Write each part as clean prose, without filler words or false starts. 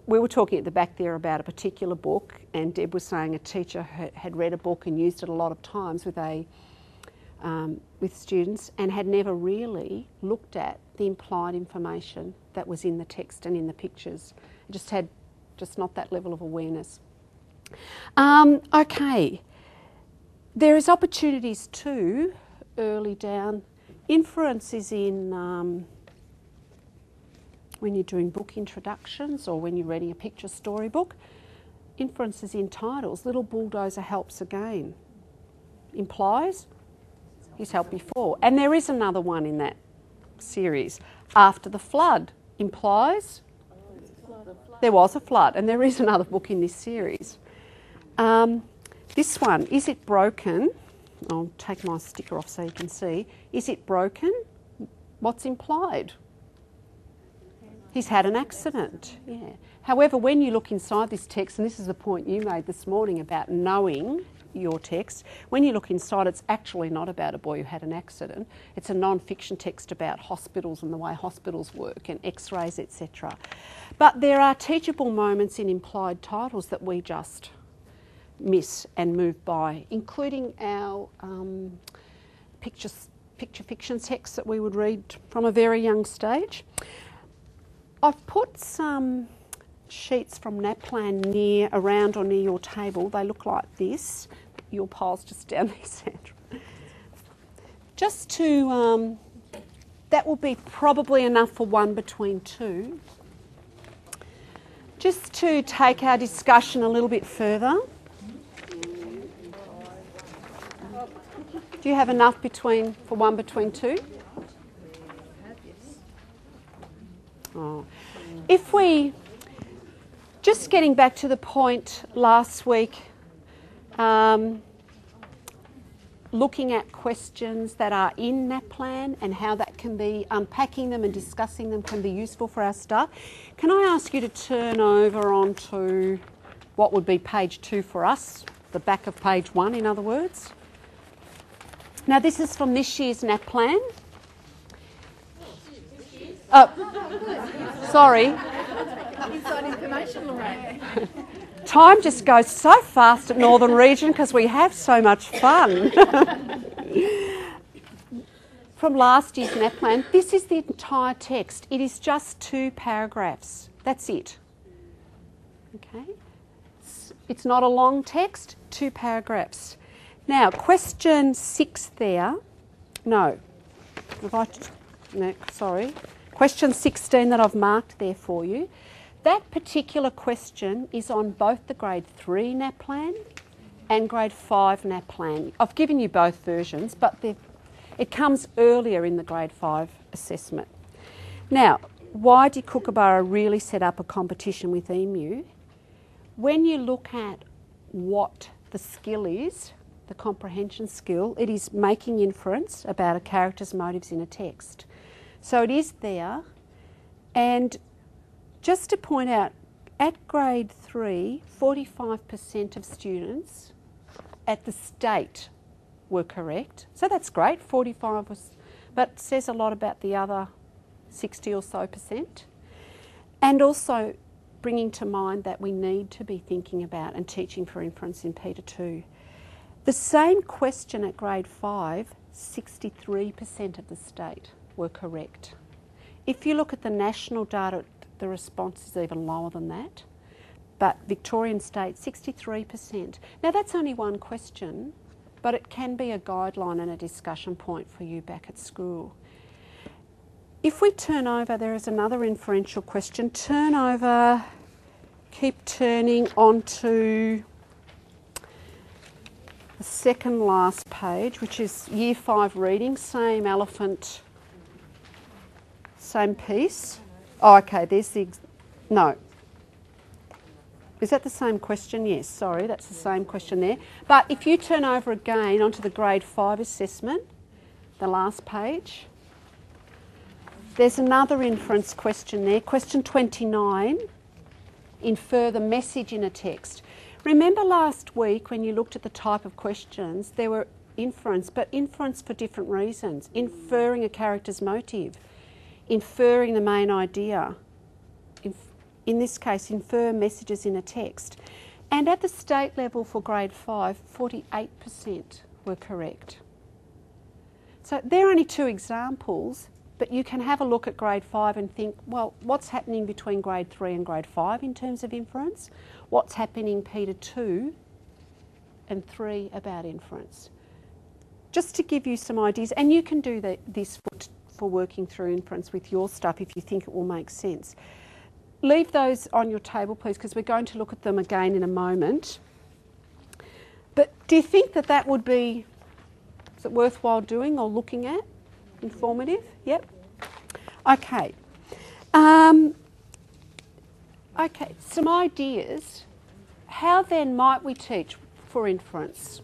we were talking at the back there about a particular book, and Deb was saying a teacher had read a book and used it a lot of times with students and had never really looked at the implied information that was in the text and in the pictures. It just had not that level of awareness. Okay, there is opportunities too early down. Inference is in when you're doing book introductions or when you're reading a picture storybook. Inference is in titles. Little Bulldozer helps again. Implies he's helped before. And there is another one in that series. After the flood implies there was a flood, and there is another book in this series. This one, is it broken? I'll take my sticker off so you can see. Is it broken? What's implied? He's had an accident. Yeah. However, when you look inside this text, and this is the point you made this morning about knowing your text, when you look inside, it's actually not about a boy who had an accident. It's a non-fiction text about hospitals and the way hospitals work and x-rays, etc. But there are teachable moments in implied titles that we just miss and move by, including our picture fiction texts that we would read from a very young stage. I've put some sheets from NAPLAN around or near your table. They look like this. Your pile's just down there, Sandra. Just to, that will be probably enough for 1 between 2. Just to take our discussion a little bit further. Do you have enough for 1 between 2? Oh. If we, just getting back to the point last week, looking at questions that are in NAPLAN and how that can be, unpacking them and discussing them can be useful for our staff. Can I ask you to turn over onto what would be page 2 for us, the back of page 1 in other words. Now this is from this year's NAPLAN. Sorry. Inside information, Lorraine. Time just goes so fast at Northern Region because we have so much fun. From last year's NAPLAN, this is the entire text. It is just 2 paragraphs. That's it. Okay? It's not a long text, 2 paragraphs. Now, question 6 there. No. Sorry. Question 16 that I've marked there for you. That particular question is on both the grade 3 NAPLAN and grade 5 NAPLAN. I've given you both versions, but it comes earlier in the grade 5 assessment. Now, why did Kookaburra really set up a competition with EMU? When you look at what the skill is, the comprehension skill, it is making inference about a character's motives in a text. So it is there, and just to point out, at grade 3, 45% of students at the state were correct. So that's great, 45 was, but says a lot about the other 60 or so percent. And also bringing to mind that we need to be thinking about and teaching for inference in Peter 2. The same question at grade 5, 63% of the state were correct. If you look at the national data, the response is even lower than that. But Victorian state, 63%. Now that's only one question, but it can be a guideline and a discussion point for you back at school. If we turn over, there is another inferential question. Turn over, keep turning onto the second last page, which is Year 5 reading, same elephant, same piece. Oh, okay, there's the, no. Is that the same question? Yes, sorry, that's the same question there. But if you turn over again onto the grade 5 assessment, the last page, there's another inference question there, question 29, infer the message in a text. Remember last week when you looked at the type of questions, there were inference, but inference for different reasons. Inferring a character's motive, inferring the main idea, in this case, infer messages in a text. And at the state level for grade 5, 48% were correct. So there are only 2 examples, but you can have a look at grade 5 and think, well, what's happening between grade 3 and grade 5 in terms of inference? What's happening Peter 2 and 3 about inference? Just to give you some ideas, and you can do this for working through inference with your stuff if you think it will make sense. Leave those on your table, please, because we're going to look at them again in a moment. But do you think that that would be, is it worthwhile doing or looking at? Informative? Yep. Okay. Okay, some ideas. How then might we teach for inference?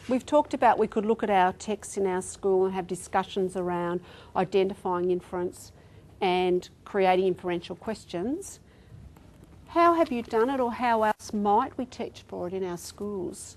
We've talked about we could look at our texts in our school and have discussions around identifying inference and creating inferential questions. How have you done it, or how else might we teach for it in our schools?